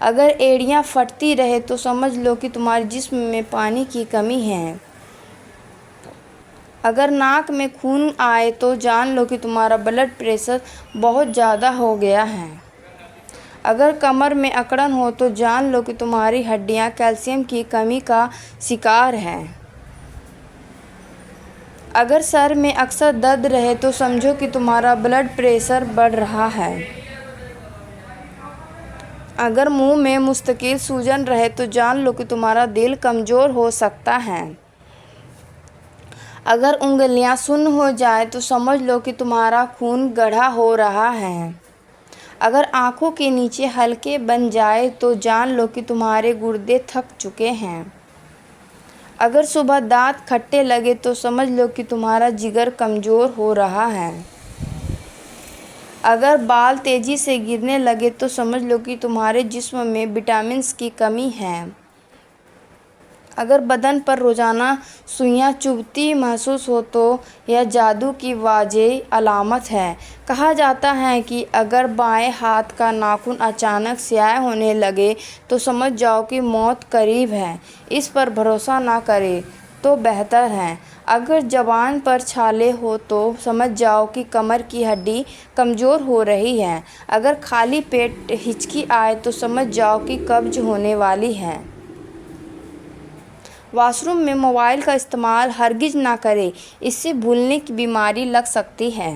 اگر ایڑیاں پھٹتی رہے تو سمجھ لو کہ تمہارے جسم میں پانی کی کمی ہے۔ اگر ناک میں خون آئے تو جان لو کہ تمہارا بلڈ پریشر بہت زیادہ ہو گیا ہے۔ اگر کمر میں اکڑن ہو تو جان لو کہ تمہاری ہڈیاں کیلشیم کی کمی کا شکار ہیں۔ اگر سر میں اکثر درد رہے تو سمجھو کہ تمہارا بلڈ پریشر بڑھ رہا ہے۔ اگر منہ میں مستقل سوجن رہے تو جان لو کہ تمہارا دل کمزور ہو سکتا ہے۔ اگر انگلیاں سن ہو جائیں تو سمجھ لو کہ تمہارا خون گاڑھا ہو رہا ہے۔ اگر آنکھوں کے نیچے حلقے بن جائیں تو جان لو کہ تمہارے گردے تھک چکے ہیں۔ اگر صبح دانت کھٹے لگے تو سمجھ لو کہ تمہارا جگر کمزور ہو رہا ہے۔ اگر بال تیزی سے گرنے لگے تو سمجھ لو کہ تمہارے جسم میں وٹامنز کی کمی ہے۔ اگر بدن پر روزانہ سوئیاں چبھتی محسوس ہو تو یہ جادو کی واضح علامت ہے۔ کہا جاتا ہے کہ اگر بائیں ہاتھ کا ناخن اچانک سیاہ ہونے لگے تو سمجھ جاؤ کہ موت قریب ہے۔ اس پر بھروسہ نہ کریں تو بہتر ہے۔ اگر زبان پر چھالے ہوں تو سمجھ جاؤ کہ کمر کی ہڈی کمزور ہو رہی ہے۔ اگر خالی پیٹ ہچکی آئے تو سمجھ جاؤ کہ قبض ہونے والی ہے۔ واش روم میں موبائل کا استعمال ہرگز نہ کریں، اس سے بھولنے کی بیماری لگ سکتی ہے۔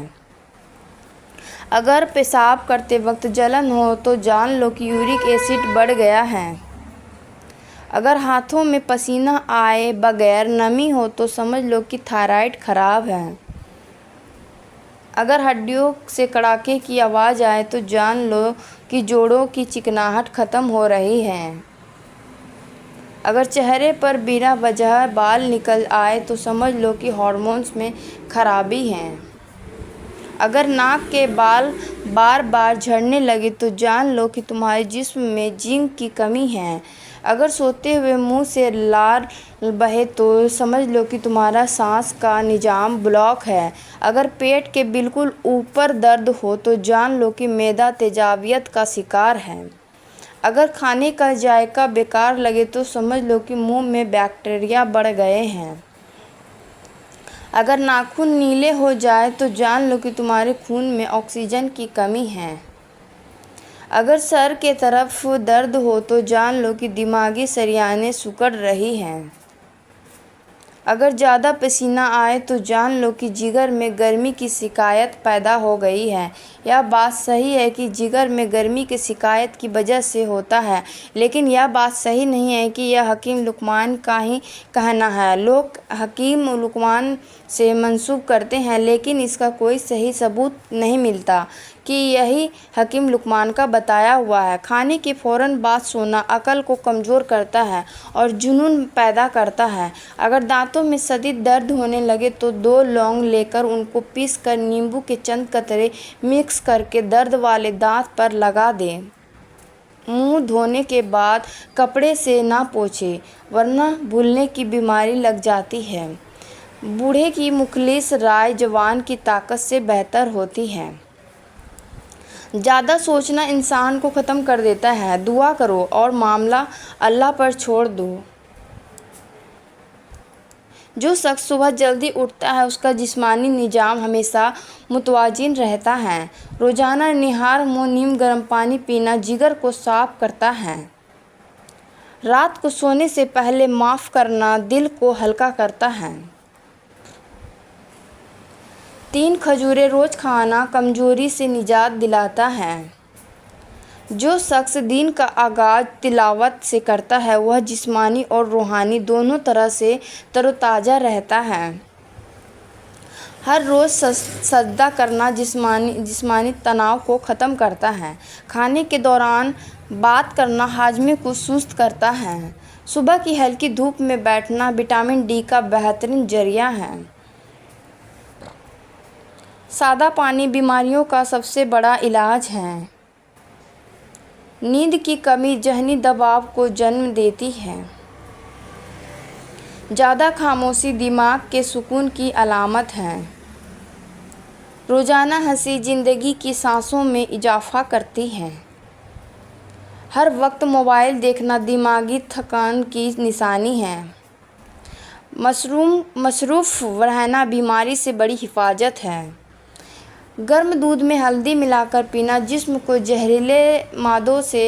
اگر پیشاب کرتے وقت جلن ہو تو جان لو کہ یورک ایسڈ بڑھ گیا ہے۔ اگر ہاتھوں میں پسینہ آئے بغیر نمی ہو تو سمجھ لو کہ تھائرائیڈ خراب ہے۔ اگر ہڈیوں سے کڑاکے کی آواز آئے تو جان لو کہ جوڑوں کی چکناہٹ ختم ہو رہی ہے۔ اگر چہرے پر بلا وجہ بال نکل آئے تو سمجھ لو کہ ہارمونز میں خرابی ہے۔ اگر ناک کے بال بار بار جھڑنے لگے تو جان لو کہ تمہارے جسم میں زنک کی کمی ہے۔ اگر سوتے ہوئے منہ سے لال بہے تو سمجھ لو کہ تمہارا سانس کا نظام بلاک ہے۔ اگر پیٹ کے بالکل اوپر درد ہو تو جان لو کہ معدہ تیزابیت کا شکار ہے۔ اگر کھانے کا ذائقہ بیکار لگے تو سمجھ لو کہ منہ میں بیکٹیریا بڑھ گئے ہیں۔ اگر ناخن نیلے ہو جائیں تو جان لو کہ تمہارے خون میں آکسیجن کی کمی ہے۔ اگر سر کی طرف درد ہو تو جان لو کہ دماغی شریانیں سکڑ رہی ہیں۔ اگر زیادہ پسینہ آئے تو جان لو کہ جگر میں گرمی کی شکایت پیدا ہو گئی ہے۔ یہ بات صحیح ہے کہ جگر میں گرمی کی شکایت کی وجہ سے ہوتا ہے، لیکن یہ بات صحیح نہیں ہے کہ یہ حکیم لقمان کا ہی کہنا ہے۔ لوگ حکیم لقمان سے منسوب کرتے ہیں، لیکن اس کا کوئی صحیح ثبوت نہیں ملتا کہ یہی حکیم لقمان کا بتایا ہوا ہے۔ کھانے کے فوراً بعد سونا عقل کو کمزور کرتا ہے اور جنون پیدا کرتا ہے۔ اگر دانتوں میں شدید درد ہونے لگے تو 2 لونگ لے کر ان کو پیس کر نیمبو کے چند قطرے مکس کر کے درد والے دانت پر لگا دیں۔ منہ دھونے کے بعد کپڑے سے نہ پوچھیں، ورنہ بھولنے کی بیماری لگ جاتی ہے۔ بوڑھے کی مخلص رائے جوان کی طاقت سے بہتر ہوتی ہے۔ زیادہ سوچنا انسان کو ختم کر دیتا ہے۔ دعا کرو اور معاملہ اللہ پر چھوڑ دو۔ جو شخص صبح جلدی اٹھتا ہے اس کا جسمانی نظام ہمیشہ متوازن رہتا ہے۔ روزانہ نہار منہ نیم گرم پانی پینا جگر کو صاف کرتا ہے۔ رات کو سونے سے پہلے معاف کرنا دل کو ہلکا کرتا ہے۔ 3 کھجوریں روز کھانا کمزوری سے نجات دلاتا ہے۔ جو شخص دن کا آغاز تلاوت سے کرتا ہے وہ جسمانی اور روحانی دونوں طرح سے تر و تازہ رہتا ہے۔ ہر روز سجدہ کرنا جسمانی تناؤ کو ختم کرتا ہے۔ کھانے کے دوران بات کرنا ہاضمے کو سست کرتا ہے۔ صبح کی ہلکی دھوپ میں بیٹھنا وٹامن ڈی کا بہترین ذریعہ ہے۔ سادہ پانی بیماریوں کا سب سے بڑا علاج ہے۔ نیند کی کمی ذہنی دباؤ کو جنم دیتی ہے۔ زیادہ خاموشی دماغ کے سکون کی علامت ہے۔ روزانہ ہنسی زندگی کی سانسوں میں اضافہ کرتی ہے۔ ہر وقت موبائل دیکھنا دماغی تھکان کی نشانی ہے۔ مصروف رہنا بیماری سے بڑی حفاظت ہے۔ گرم دودھ میں ہلدی ملا کر پینا جسم کو زہریلے مادوں سے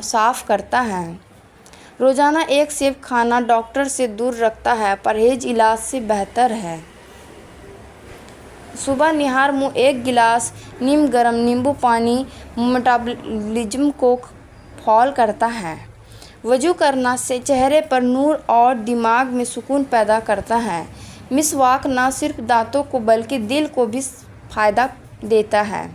صاف کرتا ہے۔ روزانہ ایک سیب کھانا ڈاکٹر سے دور رکھتا ہے، پرہیز علاج سے بہتر ہے۔ صبح نہار منہ ایک گلاس نیم گرم نیمبو پانی میٹابولزم کو فعال کرتا ہے۔ وضو کرنا سے چہرے پر نور اور دماغ میں سکون پیدا کرتا ہے۔ مسواک نہ صرف دانتوں کو بلکہ دل کو بھی فائدہ دیتا ہے۔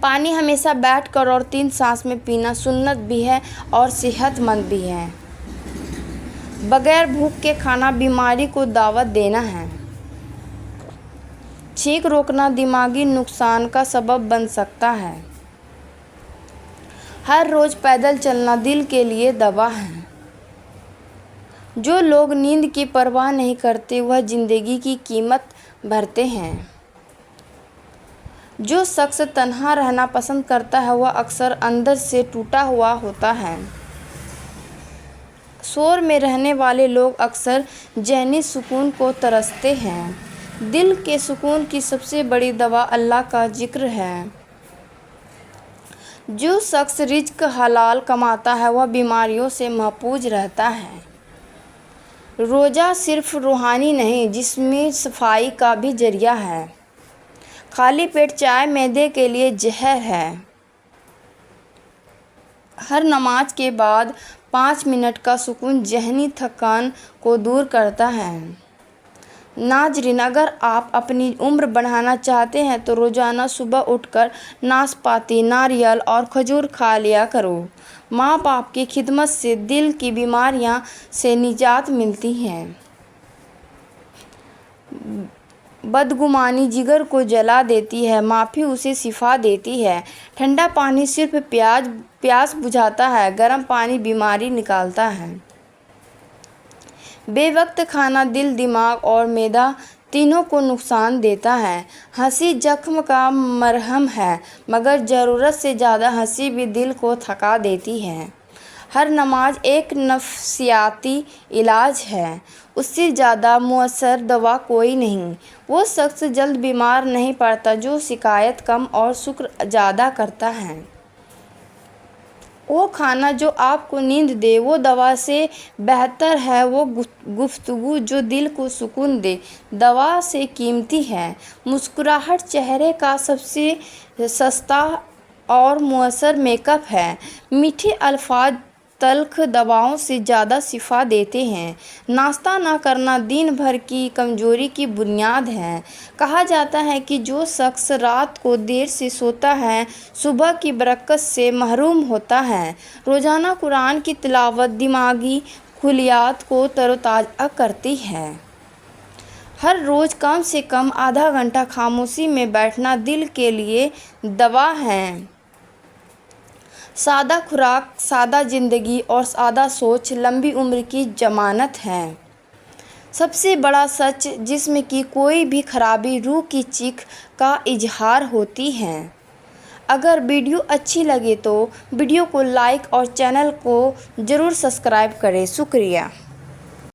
پانی ہمیشہ بیٹھ کر اور 3 سانس میں پینا سنت بھی ہے اور صحت مند بھی ہے۔ بغیر بھوک کے کھانا بیماری کو دعوت دینا ہے۔ چھینک روکنا دماغی نقصان کا سبب بن سکتا ہے۔ ہر روز پیدل چلنا دل کے لیے دوا ہے۔ جو لوگ نیند کی پرواہ نہیں کرتے وہ زندگی کی قیمت بھرتے ہیں۔ جو شخص تنہا رہنا پسند کرتا ہے وہ اکثر اندر سے ٹوٹا ہوا ہوتا ہے۔ شور میں رہنے والے لوگ اکثر ذہنی سکون کو ترستے ہیں۔ دل کے سکون کی سب سے بڑی دوا اللہ کا ذکر ہے۔ جو شخص رزق حلال کماتا ہے وہ بیماریوں سے محفوظ رہتا ہے۔ روزہ صرف روحانی نہیں جسمی صفائی کا بھی ذریعہ ہے۔ خالی پیٹ چائے معدے کے لیے زہر ہے۔ ہر نماز کے بعد 5 منٹ کا سکون ذہنی تھکان کو دور کرتا ہے۔ ناظرین، اگر آپ اپنی عمر بڑھانا چاہتے ہیں تو روزانہ صبح اٹھ کر ناشپاتی، ناریل اور کھجور کھا لیا کرو۔ ماں باپ کی خدمت سے دل کی بیماریوں سے نجات ملتی ہے۔ بدگمانی جگر کو جلا دیتی ہے، معافی اسے شفا دیتی ہے۔ ٹھنڈا پانی صرف پیاس بجھاتا ہے، گرم پانی بیماری نکالتا ہے۔ بے وقت کھانا دل، دماغ اور معدہ تینوں کو نقصان دیتا ہے۔ ہنسی زخم کا مرہم ہے مگر ضرورت سے زیادہ ہنسی بھی دل کو تھکا دیتی ہے۔ ہر نماز ایک نفسیاتی علاج ہے، اس سے زیادہ مؤثر دوا کوئی نہیں۔ وہ شخص جلد بیمار نہیں پڑتا جو شکایت کم اور شکر زیادہ کرتا ہے۔ وہ کھانا جو آپ کو نیند دے وہ دوا سے بہتر ہے۔ وہ گفتگو جو دل کو سکون دے دوا سے قیمتی ہے۔ مسکراہٹ چہرے کا سب سے سستا اور مؤثر میک اپ ہے۔ میٹھے الفاظ تلخ دواؤں سے زیادہ شفا دیتے ہیں۔ ناشتہ نہ کرنا دن بھر کی کمزوری کی بنیاد ہے۔ کہا جاتا ہے کہ جو شخص رات کو دیر سے سوتا ہے صبح کی برکت سے محروم ہوتا ہے۔ روزانہ قرآن کی تلاوت دماغی خلیات کو تر و تازہ کرتی ہے۔ ہر روز کم سے کم آدھا گھنٹہ خاموشی میں بیٹھنا دل کے لیے دوا ہے۔ سادہ خوراک، سادہ زندگی اور سادہ سوچ لمبی عمر کی ضمانت ہے۔ سب سے بڑا سچ، جسم کی کوئی بھی خرابی روح کی چیخ کا اظہار ہوتی ہے۔ اگر ویڈیو اچھی لگے تو ویڈیو کو لائک اور چینل کو ضرور سبسکرائب کریں۔ شکریہ۔